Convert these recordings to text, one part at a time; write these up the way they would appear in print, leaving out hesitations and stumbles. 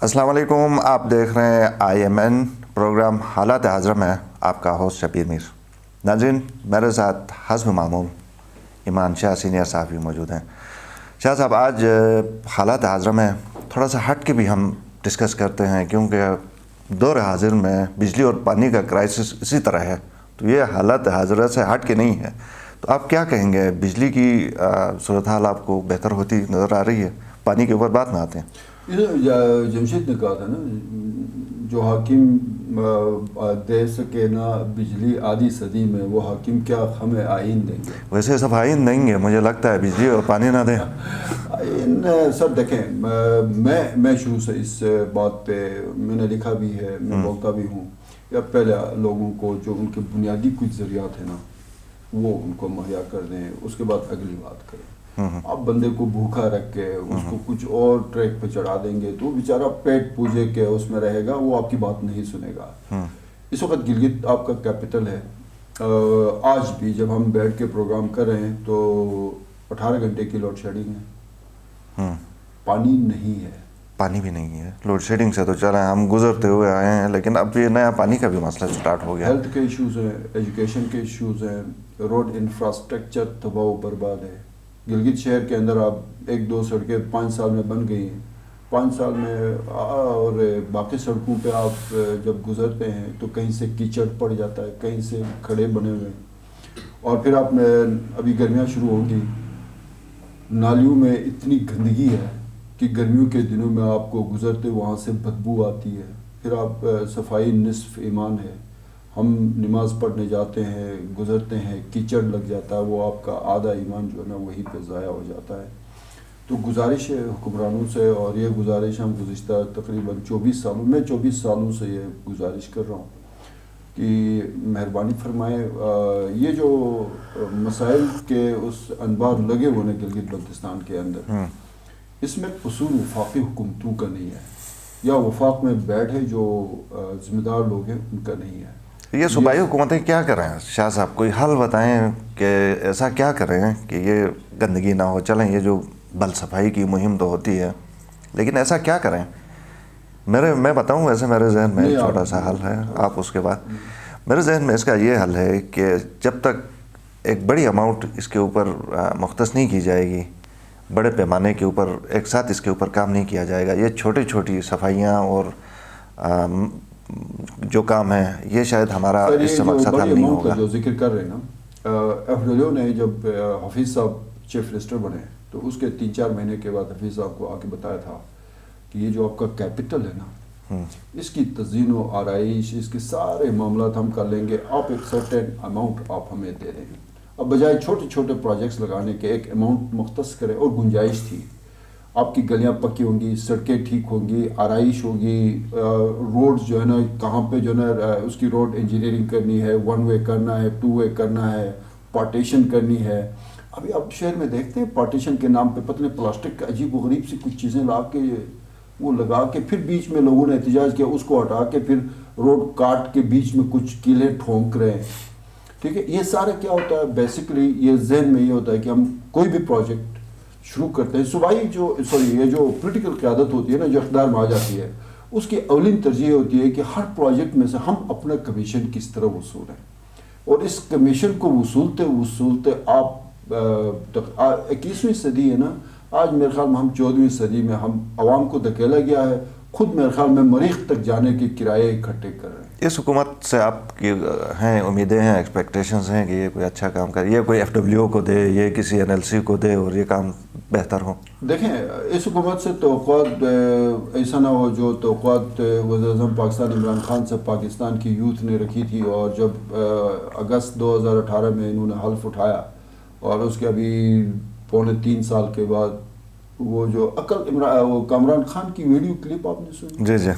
السلام علیکم، آپ دیکھ رہے ہیں IMN پروگرام حالات حاضرہ میں آپ کا ہوسٹ شبیر میر۔ ناظرین، میرے ساتھ حسب معمول ایمان شاہ سینئر صحافی موجود ہیں۔ شاہ صاحب، آج حالات حاضرہ میں تھوڑا سا ہٹ کے بھی ہم ڈسکس کرتے ہیں، کیونکہ دور حاضر میں بجلی اور پانی کا کرائسس اسی طرح ہے، تو یہ حالات حاضرہ سے ہٹ کے نہیں ہے۔ تو آپ کیا کہیں گے، بجلی کی صورتحال آپ کو بہتر ہوتی نظر آ رہی ہے؟ پانی کے اوپر بات میں آتے ہیں۔ جمشید نے کہا تھا نا، جو حاکم دے سکے نا بجلی آدھی صدی میں، وہ حاکم کیا ہمیں آئین دیں گے؟ ویسے سب آئین دیں گے، مجھے لگتا ہے بجلی اور پانی نہ دیں۔ آئین سر دیکھیں، میں شروع سے اس بات پہ میں نے لکھا بھی ہے، میں بولتا بھی ہوں، یا پہلے لوگوں کو جو ان کے بنیادی کچھ ذریعات ہیں نا وہ ان کو مہیا کر دیں، اس کے بعد اگلی بات کریں۔ آپ بندے کو بھوکا رکھ کے اس کو کچھ اور ٹریک پہ چڑھا دیں گے تو بیچارہ پیٹ پوجے کے اس میں رہے گا، وہ آپ کی بات نہیں سنے گا۔ اس وقت گلگت آپ کا کیپٹل ہے۔ آج بھی جب ہم بیٹھ کے پروگرام کر رہے ہیں تو 18 گھنٹے کی لوڈ شیڈنگ ہے، پانی نہیں ہے۔ پانی بھی نہیں ہے، لوڈ شیڈنگ سے تو چل رہے ہیں، ہم گزرتے ہوئے آئے ہیں، لیکن اب یہ نیا پانی کا بھی مسئلہ سٹارٹ ہو گیا۔ ہیلتھ کے ایشوز ہیں، ایجوکیشن کے ایشوز ہیں، روڈ انفراسٹرکچر تباہ و برباد ہے۔ گلگت شہر کے اندر آپ 1-2 سڑکیں 5 سال میں بن گئی ہیں، 5 سال میں، اور باقی سڑکوں پہ آپ جب گزرتے ہیں تو کہیں سے کیچڑ پڑ جاتا ہے، کہیں سے کھڑے بنے ہوئے ہیں، اور پھر آپ میں ابھی گرمیاں شروع ہوگی، نالیوں میں اتنی گندگی ہے کہ گرمیوں کے دنوں میں آپ کو گزرتے وہاں سے بدبو آتی ہے۔ پھر آپ صفائی نصف ایمان ہے، ہم نماز پڑھنے جاتے ہیں، گزرتے ہیں، کیچڑ لگ جاتا ہے، وہ آپ کا آدھا ایمان جو ہے نا وہیں پہ ضائع ہو جاتا ہے۔ تو گزارش ہے حکمرانوں سے، اور یہ گزارش ہم گزشتہ تقریباً 24 سالوں سے یہ گزارش کر رہا ہوں کہ مہربانی فرمائیں، یہ جو مسائل کے اس انبار لگے ہوئے ہیں گلگت بلتستان کے اندر، اس میں قصور وفاقی حکومتوں کا نہیں ہے، یا وفاق میں بیٹھے جو ذمہ دار لوگ ہیں ان کا نہیں ہے۔ یہ صوبائی حکومتیں کیا کریں شاہ صاحب؟ کوئی حل بتائیں کہ ایسا کیا کریں کہ یہ گندگی نہ ہو۔ چلیں، یہ جو بل صفائی کی مہم تو ہوتی ہے، لیکن ایسا کیا کریں؟ میں بتاؤں، ویسے میرے ذہن میں ایک چھوٹا سا حل ہے، آپ اس کے بعد۔ میرے ذہن میں اس کا یہ حل ہے کہ جب تک ایک بڑی اماؤنٹ اس کے اوپر مختص نہیں کی جائے گی، بڑے پیمانے کے اوپر ایک ساتھ اس کے اوپر کام نہیں کیا جائے گا، یہ چھوٹی چھوٹی صفائیاں اور جو کام ہے، یہ شاید ہمارا اس سے مقصد حل نہیں ہوگا۔ جو ذکر کر رہے ہیں نا، FWO نے جب حفیظ صاحب چیف منسٹر بنے تو اس کے 3-4 مہینے کے بعد حفیظ صاحب کو آ کے بتایا تھا کہ یہ جو آپ کا کیپٹل ہے نا، اس کی تزئین و آرائش، اس کے سارے معاملات ہم کر لیں گے، آپ ایک سرٹن اماؤنٹ آپ ہمیں دے دیں۔ اب بجائے چھوٹے چھوٹے پروجیکٹس لگانے کے ایک اماؤنٹ مختص کریں، اور گنجائش تھی، آپ کی گلیاں پکی ہوں گی، سڑکیں ٹھیک ہوں گی، آرائش ہوگی، روڈ جو ہے نا کہاں پہ جو ہے نا اس کی روڈ انجینئرنگ کرنی ہے، 1 وے کرنا ہے، 2 وے کرنا ہے، پارٹیشن کرنی ہے۔ ابھی آپ شہر میں دیکھتے ہیں پارٹیشن کے نام پہ پتہ نہیں پلاسٹک کا عجیب و غریب سی کچھ چیزیں لا کے وہ لگا کے، پھر بیچ میں لوگوں نے احتجاج کیا، اس کو ہٹا کے پھر روڈ کاٹ کے بیچ میں کچھ کیلے ٹھونک رہے ہیں۔ ٹھیک ہے، یہ سارے کیا ہوتا ہے، بیسیکلی یہ ذہن میں یہ ہوتا ہے کہ ہم کوئی بھی پروجیکٹ شروع کرتے ہیں، صوبائی یہ جو پولیٹیکل قیادت ہوتی ہے نا، جو اقتدار میں آ جاتی ہے، اس کی اولین ترجیح ہوتی ہے کہ ہر پروجیکٹ میں سے ہم اپنا کمیشن کس طرح وصولیں، اور اس کمیشن کو وصولتے آپ 21ویں صدی ہے نا، آج میرے خیال میں ہم 14ویں صدی میں ہم عوام کو دھکیلا گیا ہے، خود میرے خیال میں مریخ تک جانے کے کرائے اکٹھے کر رہے ہیں۔ اس حکومت سے آپ کی ہیں امیدیں ہیں، ایکسپیکٹیشنز ہیں کہ یہ کوئی اچھا کام کرے، یہ کوئی FWO کو دے، یہ کسی NLC کو دے اور یہ کام بہتر ہو؟ دیکھیں، اس حکومت سے توقعات ایسا نہ ہو جو توقعات وزیر اعظم پاکستان عمران خان سے پاکستان کی یوتھ نے رکھی تھی، اور جب اگست 2018 میں انہوں نے حلف اٹھایا، اور اس کے ابھی 2.25 سال کے بعد وہ جو وہ کامران خان کی ویڈیو کلپ آپ نے سنی؟ جی جی،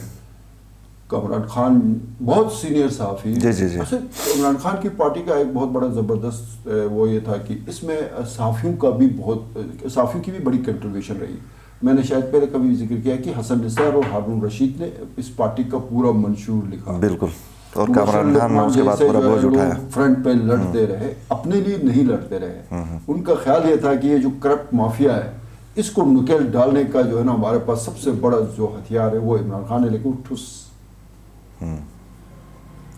کامران خان بہت سینئر صحافی، جی جی جی، عمران خان کی پارٹی کا ایک بہت بڑا زبردست وہ یہ تھا کہ اس میں صحافیوں کی بھی بڑی کنٹریبیوشن رہی۔ میں نے شاید پہلے کبھی ذکر کیا کہ حسن نثار اور ہارون رشید نے اس پارٹی کا پورا منشور لکھا، بالکل، اور کامران خان نے اس کے بعد پورا بوجھ اٹھایا۔ فرنٹ پہ لڑتے رہے، اپنے لیے نہیں لڑتے رہے، ان کا خیال یہ تھا کہ یہ جو کرپٹ مافیا ہے اس کو نکیل ڈالنے کا جو ہے نا ہمارے پاس سب سے بڑا جو ہتھیار ہے وہ عمران خان ہے، لیکن وہ ٹھوس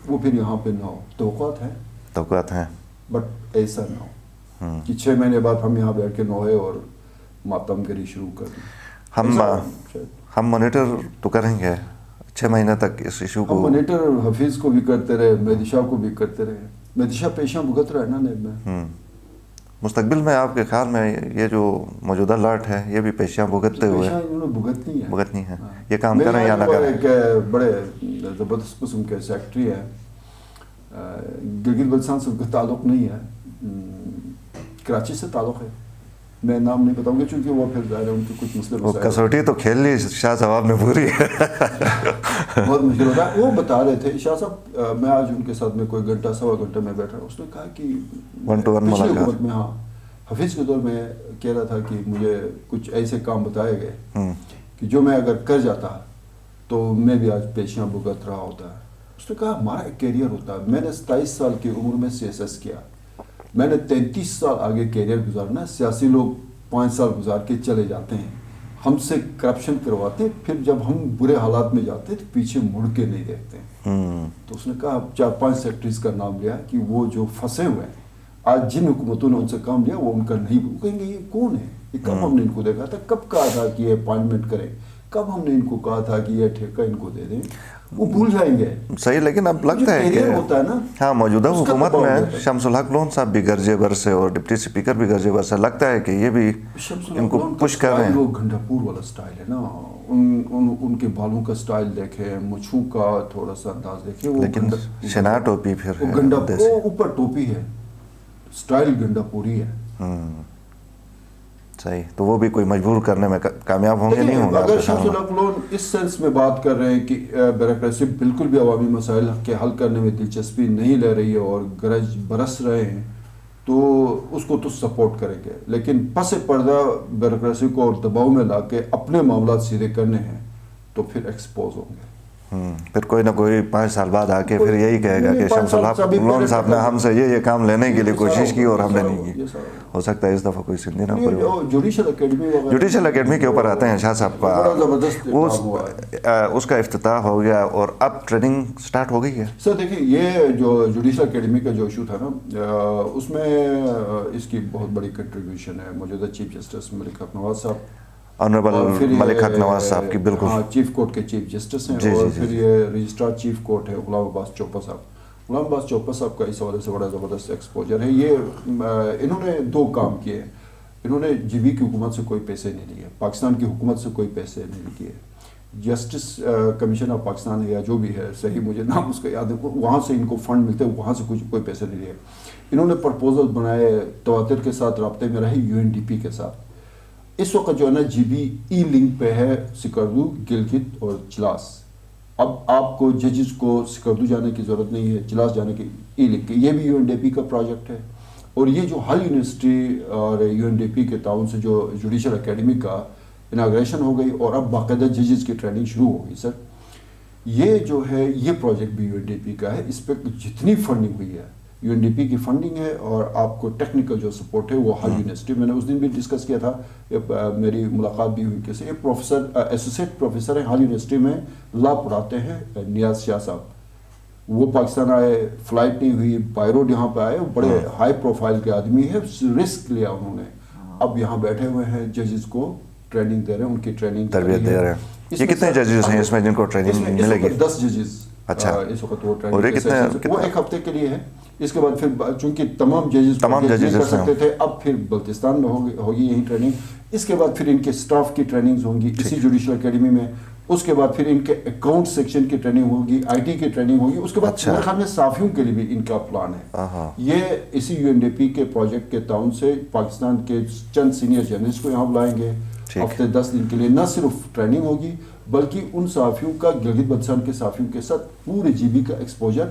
وہ پھر یہاں پہ نہ ہو. توقعات ہیں بٹ ایسا نہ ہو کہ 6 مہینے بعد ہم یہاں بیٹھ کے نوئے اور ماتم گری شروع کر دیں. ہم مانیٹر تو کریں گے 6 مہینے تک اس ایشو کو. ہم مانیٹر حفیظ کو بھی کرتے رہے، مہدی شاہ کو بھی کرتے رہے. مہدی شاہ پیشیاں بھگت رہا ہے نا نیب میں. مستقبل میں آپ کے خیال میں یہ جو موجودہ لاٹ ہے یہ بھی پیشیاں بھگتتے ہوئے بھگتنی ہے، یہ کام کریں یا نہ کریں؟ ایک بڑے زبردست قسم کے سیکٹری ہیں، گلگت بلتستان سے ان کا تعلق نہیں ہے، کراچی سے تعلق ہے. میں نام نہیں بتاؤں گا چونکہ وہ پھر ظاہر ہے ان کے کچھ مسئلے وہ کسوٹی تو کھیل لی شاہ صاحب نے پوری بہت مشکل ہوتا ہے. وہ بتا رہے تھے شاہ صاحب، میں آج ان کے ساتھ میں کوئی گھنٹہ سوا گھنٹہ میں بیٹھا، اس نے کہا کہ پچھلی حکومت میں حفیظ کے دور میں کہہ رہا تھا کہ مجھے کچھ ایسے کام بتائے گئے کہ جو میں اگر کر جاتا تو میں بھی آج پیشیاں بھگت رہا ہوتا. اس نے کہا ہمارا ایک کیریئر ہوتا ہے، میں نے 27 سال کی عمر میں CSS کیا، میں نے 33 سال آگے کیریئر گزارنا ہے. سیاسی لوگ 5 سال گزار کے چلے جاتے ہیں، ہم سے کرپشن کرواتے ہیں، پھر جب ہم برے حالات میں جاتے ہیں تو پیچھے مڑ کے نہیں دیکھتے. تو اس نے کہا 4-5 سیکٹریز کا نام لیا کہ وہ جو پھنسے ہوئے ہیں، آج جن حکومتوں نے ان سے کام لیا وہ ان کا نہیں. وہ کہیں گے یہ کون ہے، یہ کب ہم نے ان کو دیکھا تھا، کب کہا تھا کہ یہ اپائنٹمنٹ کریں، کب ہم نے ان کو کہا تھا کہ یہ ٹھیکہ ان کو دے دیں. وہ بھول جائیں گے. صحیح، لیکن اب لگتا ہے کہ ہاں موجودہ حکومت میں شمس الحق لون صاحب بھی گرجے بھر سے اور ڈپٹی اسپیکر بھی گرجے بھر سے، لگتا ہے کہ یہ بھی ان کو پش کر رہے ہیں. وہ گھنٹا پور والا سٹائل ہے نا، ان کے بالوں کا سٹائل دیکھیں، مچھوں کا تھوڑا سا انداز دیکھیں. لیکن شنا ٹوپی پھر گنڈا اوپر ٹوپی ہے، سٹائل گنڈا پوری ہے. صحیح، تو وہ بھی کوئی مجبور کرنے میں کامیاب ہوں گے نہیں ہوں گے. اگر شمس الحق لون اس سینس میں بات کر رہے ہیں کہ بیوروکریسی بالکل بھی عوامی مسائل کے حل کرنے میں دلچسپی نہیں لے رہی ہے اور گرج برس رہے ہیں، تو اس کو تو سپورٹ کریں گے. لیکن پس پردہ بیوروکریسی کو اور دباؤ میں لا کے اپنے معاملات سیدھے کرنے ہیں تو پھر ایکسپوز ہوں گے. پھر کوئی نہ کوئی 5 سال بعد آ کے پھر یہی کہے گا کہ شمس الحق لون صاحب نے ہم سے یہ کام لینے کے لیے کوشش کی اور ہم نے نہیں کی. ہو سکتا ہے اس دفعہ کوئی سندھی نہ کوئی. جوڈیشل اکیڈمی کے اوپر آتے ہیں شاہ صاحب کا، اس کا افتتاح ہو گیا اور اب ٹریننگ سٹارٹ ہو گئی ہے. سر دیکھیں، یہ جو جوڈیشل اکیڈمی کا جو ایشو تھا نا، اس میں اس کی بہت بڑی کنٹریبیوشن ہے موجودہ چیف جسٹس ملک حق نواز صاحب، آنریبل ملک حق نواز صاحب کی. بالکل، ہاں، چیف کورٹ کے چیف جسٹس ہیں. اور پھر یہ رجسٹرار چیف کورٹ ہے غلام عباس چوپا صاحب. غلام عباس چوپا صاحب کا اس حوالے سے بڑا زبردست ایکسپوجر ہے. یہ انہوں نے 2 کام کیے. انہوں نے GB کی حکومت سے کوئی پیسے نہیں لیے، پاکستان کی حکومت سے کوئی پیسے نہیں لیے. جسٹس کمیشن آف پاکستان ہے یا جو بھی ہے، صحیح مجھے نام اس کا یاد ہے، وہاں سے ان کو فنڈ ملتے، وہاں سے کوئی پیسے نہیں لیے. انہوں نے پرپوزل بنائے، تواتر کے ساتھ رابطے میں رہے UNDP کے ساتھ. اس وقت جو ہے نا GB ای لنک پہ ہے سکردو، گلگت اور چلاس. اب آپ کو ججز کو سکردو جانے کی ضرورت نہیں ہے، چلاس جانے کی ای لنک. یہ بھی UNDP کا پروجیکٹ ہے. اور یہ جو ہر یونیورسٹی اور UNDP کے تعاون سے جو جوڈیشل اکیڈمی کا اناگریشن ہو گئی اور اب باقاعدہ ججز کی ٹریننگ شروع ہو گئی. سر یہ جو ہے یہ پروجیکٹ بھی UNDP کا ہے. اس پہ جتنی فنڈنگ ہوئی ہے UNDP کی فنڈنگ ہے، اور آپ کو ٹیکنیکل جو سپورٹ ہے وہ ہر یونیورسٹی. میں نے اس دن بھی ڈسکس کیا تھا، میری ملاقات بھی ہوئی کسی ایک پروفیسر، ایسوسیٹ پروفیسر ہیں ہر یونیورسٹی میں، لا پڑھاتے ہیں، نیاز شاہ صاحب. وہ پاکستان آئے، فلائٹ نہیں ہوئی، بائی روڈ یہاں پہ آئے، بڑے ہائی پروفائل کے آدمی ہے، رسک لیا انہوں نے. اب یہاں بیٹھے ہوئے ہیں، ججز کو ٹریننگ دے رہے ہیں، ان کی ٹریننگ تربیت دے رہے ہیں. یہ کتنے ججز ہیں اس میں جن کو ٹریننگ ملے گی؟ 10 ججز. اچھا، اس وقت وہ ٹریننگ وہ 1 ہفتے کے لیے ہے. اس کے بعد پھر چونکہ تمام ججز کر سکتے تھے، اب پھر بلتستان میں ہوگی یہی ٹریننگ. اس کے بعد پھر ان کے سٹاف کی ٹریننگز ہوں گی اسی جوڈیشل اکیڈمی میں. اس کے بعد پھر ان کے اکاؤنٹ سیکشن کی ٹریننگ ہوگی، IT کی ٹریننگ ہوگی. اس کے بعد میرے خیال میں صحافیوں کے لیے بھی ان کا پلان ہے. یہ اسی UNDP کے پروجیکٹ کے تعاون سے پاکستان کے چند سینئر جرنلسٹ کو یہاں بلائیں گے ہفتے 10 دن کے لیے. نہ صرف ٹریننگ ہوگی بلکہ ان صحافیوں کا، گلگت بلتستان کے صحافیوں کے ساتھ پورے GB کا ایکسپوجر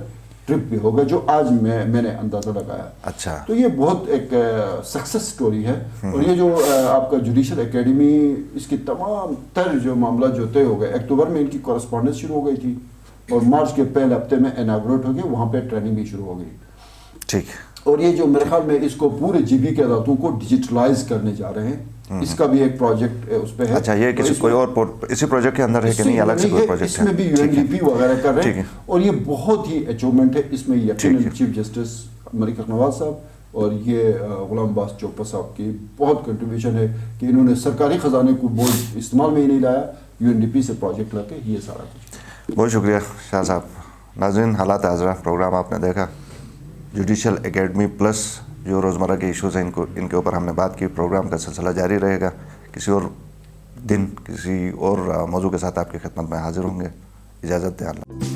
ٹرپ بھی ہوگا، جو آج میں نے اندازہ لگایا. اچھا، تو یہ بہت ایک سکسیس سٹوری ہے. اور یہ جو آپ کا جوڈیشل اکیڈمی، اس کی تمام تر جو معاملات جو طے ہو گئے، اکتوبر میں ان کی کورسپونڈنس شروع ہو گئی تھی اور مارچ کے پہلے ہفتے میں اناگریٹ ہو گئی، وہاں پہ ٹریننگ بھی شروع ہو گئی. ٹھیک. اور یہ جو میرے خیال میں اس کو پورے GB کے اداروں کو ڈیجیٹلائز کرنے جا رہے ہیں. اس کا بھی ایک پروجیکٹ اس پہ ہے. اچھا یہ کسی کوئی اور اسی پروجیکٹ کے اندر ہے کہ نہیں الگ سے کوئی پروجیکٹ ہے؟ اس میں بھی UNDP وغیرہ کر رہے ہیں اور یہ بہت ہی اچیومنٹ ہے. اس میں یقیناً چیف جسٹس ملک اخ نواز صاحب اور یہ غلام عباس چوپا صاحب کی بہت کنٹریبیوشن ہے کہ انہوں نے سرکاری خزانے کو بہت استعمال میں ہی نہیں لایا, UNDP سے پروجیکٹ لا کے یہ سارا کچھ. بہت شکریہ شاہ صاحب. ناظرین حالات حاضرہ پروگرام آپ نے دیکھا. جوڈیشل اکیڈمی پلس جو روزمرہ کے ایشوز ہیں ان کے اوپر ہم نے بات کی. پروگرام کا سلسلہ جاری رہے گا. کسی اور دن کسی اور موضوع کے ساتھ آپ کی خدمت میں حاضر ہوں گے. اجازت دیں. اللہ.